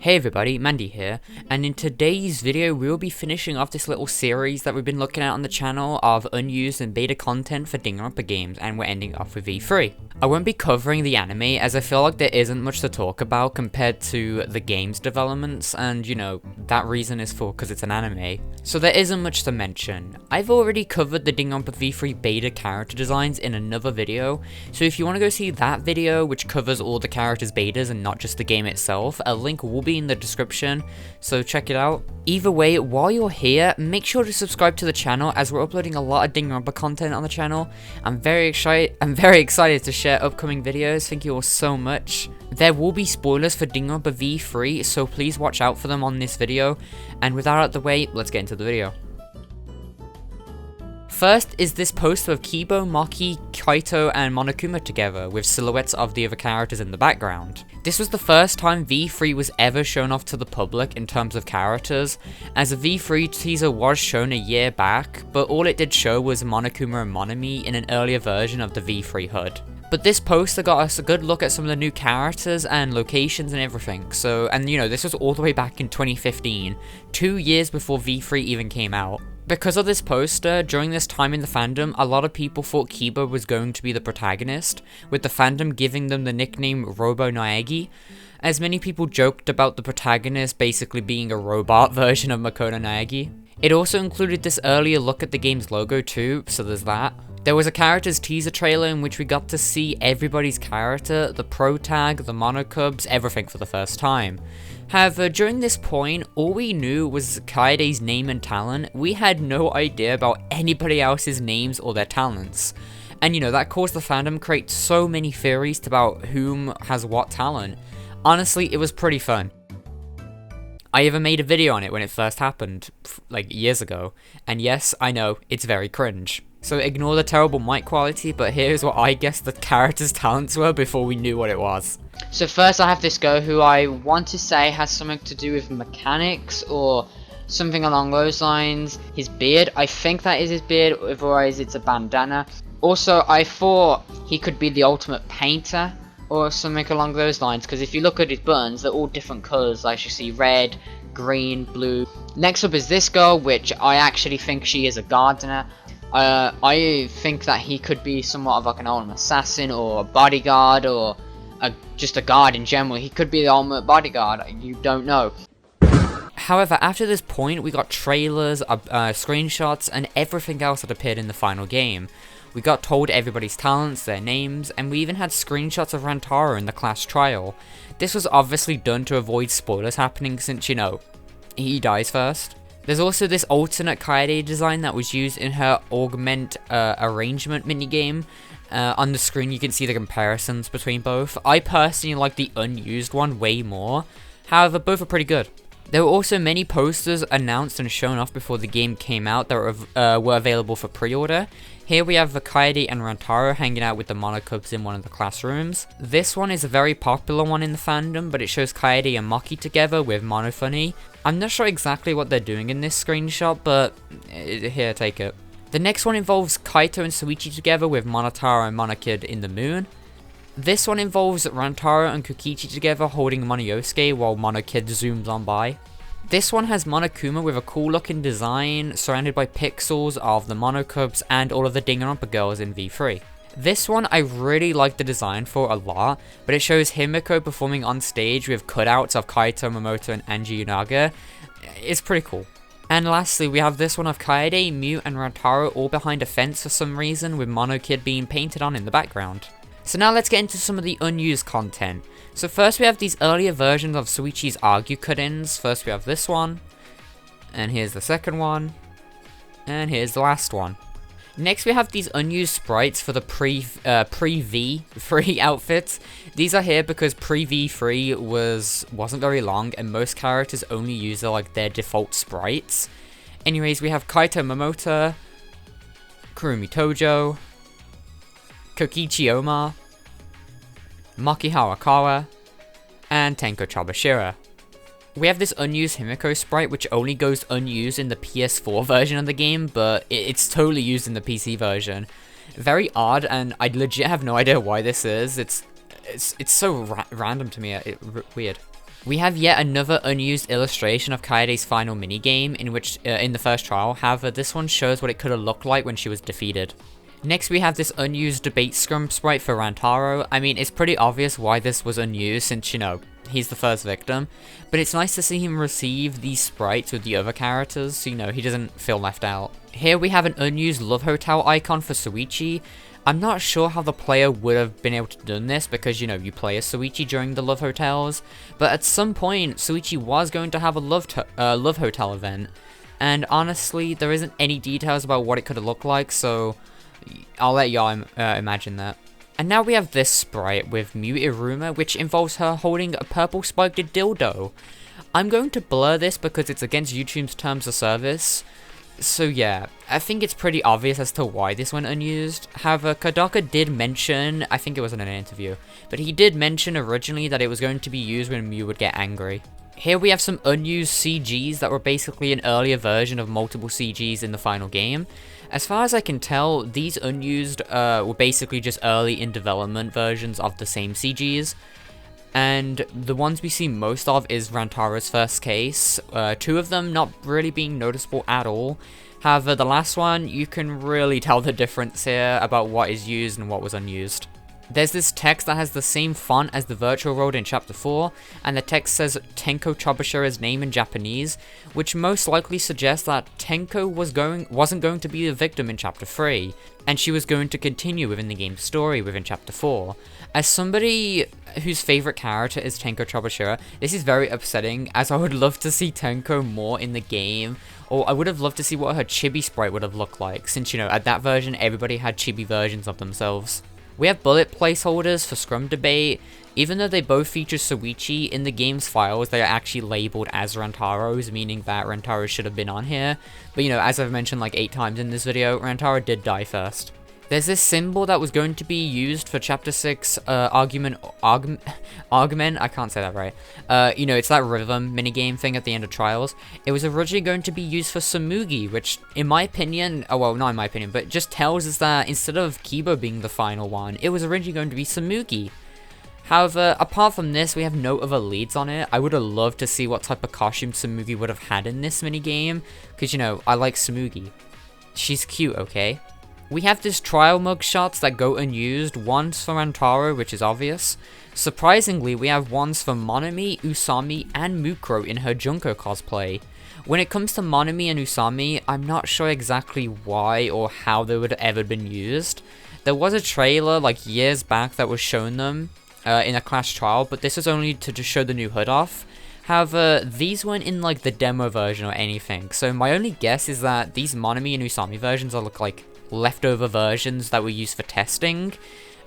Hey everybody, Mandy here, and in today's video we will be finishing off this little series that we've been looking at on the channel of unused and beta content for Danganronpa games, and we're ending off with V3. I won't be covering the anime as I feel like there isn't much to talk about compared to the game's developments, and you know, that reason is because it's an anime, so there isn't much to mention. I've already covered the Danganronpa V3 beta character designs in another video, so if you want to go see that video which covers all the characters' betas and not just the game itself, a link will be in the description, so check it out. Either way, while you're here, make sure to subscribe to the channel as we're uploading a lot of Danganronpa content on the channel. I'm very excited to share upcoming videos. Thank you all so much. There will be spoilers for Danganronpa V3, so please watch out for them on this video. And with that out of the way, let's get into the video. First is this poster of Kibo, Maki, Kaito, and Monokuma together, with silhouettes of the other characters in the background. This was the first time V3 was ever shown off to the public in terms of characters, as a V3 teaser was shown a year back, but all it did show was Monokuma and Monomi in an earlier version of the V3 HUD. But this poster got us a good look at some of the new characters and locations and everything, and you know, this was all the way back in 2015, 2 years before V3 even came out. Because of this poster, during this time in the fandom, a lot of people thought Kiba was going to be the protagonist, with the fandom giving them the nickname Robo Naegi, as many people joked about the protagonist basically being a robot version of Makoto Naegi. It also included this earlier look at the game's logo too, so there's that. There was a character's teaser trailer in which we got to see everybody's character, the pro tag, the monocubs, everything for the first time. However, during this point, all we knew was Kaede's name and talent. We had no idea about anybody else's names or their talents. And you know, that caused the fandom create so many theories about whom has what talent. Honestly, it was pretty fun. I even made a video on it when it first happened, like years ago. And yes, I know, it's very cringe. So ignore the terrible mic quality, but here's what I guess the character's talents were before we knew what it was. So first I have this guy who I want to say has something to do with mechanics or something along those lines. His beard, I think that is his beard, otherwise it's a bandana. Also, I thought he could be the ultimate painter or something along those lines, because if you look at his buttons, they're all different colours, like you see red, green, blue. Next up is this girl, which I actually think she is a gardener. I think that he could be somewhat of like an ultimate assassin or a bodyguard or just a guard in general. He could be the ultimate bodyguard, you don't know. However, after this point, we got trailers, screenshots, and everything else that appeared in the final game. We got told everybody's talents, their names, and we even had screenshots of Rantaro in the class trial. This was obviously done to avoid spoilers happening since, you know, he dies first. There's also this alternate Kaede design that was used in her augment arrangement minigame. On the screen you can see the comparisons between both. I personally like the unused one way more, however both are pretty good. There were also many posters announced and shown off before the game came out that were available for pre-order. Here we have Kaede and Rantaro hanging out with the monocubs in one of the classrooms. This one is a very popular one in the fandom, but it shows Kaede and Maki together with Monofuni. I'm not sure exactly what they're doing in this screenshot, but here, take it. The next one involves Kaito and Suichi together with Monotaro and Monokid in the moon. This one involves Rantaro and Kokichi together holding Monoyosuke while Monokid zooms on by. This one has Monokuma with a cool looking design surrounded by pixels of the monocubs and all of the Danganronpa girls in V3. This one I really like the design for a lot, but it shows Himiko performing on stage with cutouts of Kaito, Momoto, and Anji Unaga. It's pretty cool. And lastly, we have this one of Kaede, Mute, and Rantaro all behind a fence for some reason, with Monokid being painted on in the background. So now let's get into some of the unused content. So first we have these earlier versions of Suichi's argue cut-ins. First we have this one, and here's the second one, and here's the last one. Next we have these unused sprites for the pre-V3 outfits. These are here because pre-V3 wasn't very long and most characters only use their default sprites. Anyways, we have Kaito Momota, Kurumi Tojo, Kokichi Oma, Maki Hawakawa, and Tenko Chabashira. We have this unused Himiko sprite which only goes unused in the PS4 version of the game, but it's totally used in the PC version. Very odd, and I legit have no idea why this is. It's so random to me, weird. We have yet another unused illustration of Kaede's final minigame in the first trial. However, this one shows what it could have looked like when she was defeated. Next, we have this unused debate scrum sprite for Rantaro. I mean, it's pretty obvious why this was unused since, you know, he's the first victim. But it's nice to see him receive these sprites with the other characters, so, you know, he doesn't feel left out. Here we have an unused Love Hotel icon for Suichi. I'm not sure how the player would have been able to do this because, you know, you play as Suichi during the Love Hotels. But at some point, Suichi was going to have a Love Hotel event. And honestly, there isn't any details about what it could have looked like, so I'll let y'all imagine that. And now we have this sprite with Mu Iruma, which involves her holding a purple spiked dildo. I'm going to blur this because it's against YouTube's terms of service. So yeah, I think it's pretty obvious as to why this went unused. However, Kodaka did mention, I think it was in an interview, but he did mention originally that it was going to be used when Mew would get angry. Here we have some unused CGs that were basically an earlier version of multiple CGs in the final game. As far as I can tell, these unused were basically just early in development versions of the same CGs. And the ones we see most of is Rantaro's first case, 2 of them not really being noticeable at all. However, the last one, you can really tell the difference here about what is used and what was unused. There's this text that has the same font as the virtual world in Chapter 4, and the text says Tenko Chobashira's name in Japanese, which most likely suggests that Tenko wasn't going to be the victim in Chapter 3, and she was going to continue within the game's story within Chapter 4. As somebody whose favourite character is Tenko Chobashira, this is very upsetting, as I would love to see Tenko more in the game, or I would have loved to see what her chibi sprite would have looked like, since, you know, at that version everybody had chibi versions of themselves. We have bullet placeholders for Scrum Debate. Even though they both feature Suichi, in the game's files they are actually labeled as Rantaro's, meaning that Rantaro should have been on here. But, you know, as I've mentioned like 8 times in this video, Rantaro did die first. There's this symbol that was going to be used for Chapter 6 augment, I can't say that right. You know, it's that rhythm minigame thing at the end of Trials. It was originally going to be used for Samugi, which in my opinion, oh well, not in my opinion, but it just tells us that instead of Kibo being the final one, it was originally going to be Samugi. However, apart from this, we have no other leads on it. I would have loved to see what type of costume Samugi would have had in this minigame, because, you know, I like Samugi. She's cute, okay? We have this trial mugshots that go unused, one's for Rantaro, which is obvious. Surprisingly, we have ones for Monami, Usami, and Mukuro in her Junko cosplay. When it comes to Monami and Usami, I'm not sure exactly why or how they would have ever been used. There was a trailer like years back that was showing them in a Clash trial, but this was only to just show the new hood off. However, these weren't in like the demo version or anything, so my only guess is that these Monami and Usami versions are like leftover versions that were used for testing,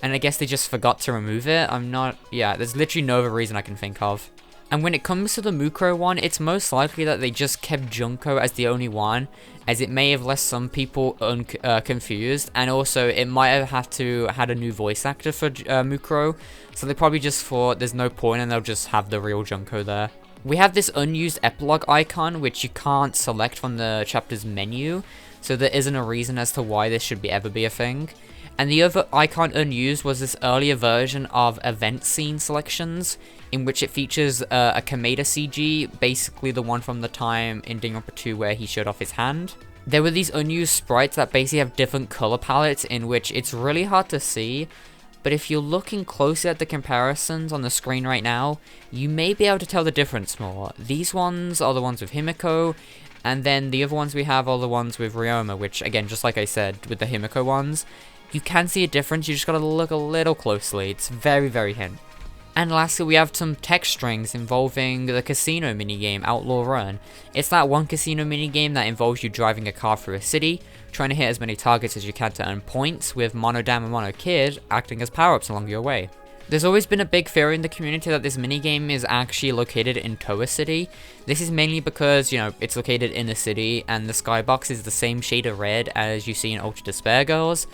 and I guess they just forgot to remove it. There's literally no other reason I can think of. And when it comes to the Mukuro one, it's most likely that they just kept Junko as the only one, as it may have left some people confused, and also it might have had a new voice actor for Mukuro, so they probably just thought there's no point and they'll just have the real Junko there. We have this unused epilogue icon, which you can't select from the chapter's menu, so there isn't a reason as to why this should ever be a thing. And the other icon unused was this earlier version of event scene selections, in which it features a Kameda CG, basically the one from the time in Danganronpa 2 where he showed off his hand. There were these unused sprites that basically have different color palettes, in which it's really hard to see, but if you're looking closely at the comparisons on the screen right now, you may be able to tell the difference more. These ones are the ones with Himiko, and then the other ones we have are the ones with Ryoma, which, again, just like I said, with the Himiko ones, you can see a difference, you just gotta look a little closely. It's very, very hint. And lastly, we have some text strings involving the casino minigame, Outlaw Run. It's that one casino minigame that involves you driving a car through a city, trying to hit as many targets as you can to earn points, with Monodam and Monokid acting as power-ups along your way. There's always been a big theory in the community that this minigame is actually located in Toa City. This is mainly because, you know, it's located in the city, and the skybox is the same shade of red as you see in Ultra Despair Girls.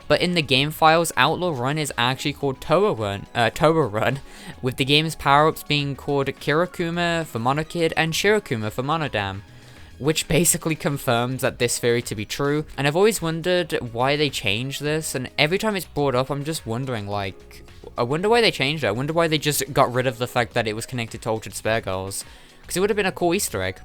But in the game files, Outlaw Run is actually called Toa Run, with the game's power-ups being called Kirakuma for Monokid and Shirokuma for Monodam, which basically confirms that this theory to be true. And I've always wondered why they changed this, and every time it's brought up, I'm just wondering, like, I wonder why they changed it. I wonder why they just got rid of the fact that it was connected to Altered Spare Girls. Because it would have been a cool Easter egg.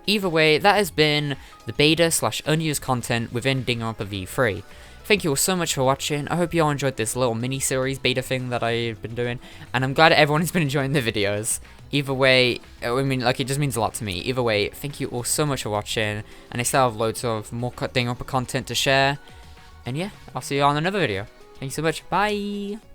Either way, that has been the beta/unused content within Danganronpa V3. Thank you all so much for watching. I hope you all enjoyed this little mini-series beta thing that I've been doing. And I'm glad everyone has been enjoying the videos. Either way, I mean, like, it just means a lot to me. Either way, thank you all so much for watching. And I still have loads of more Danganronpa content to share. And yeah, I'll see you all in another video. Thank you so much. Bye!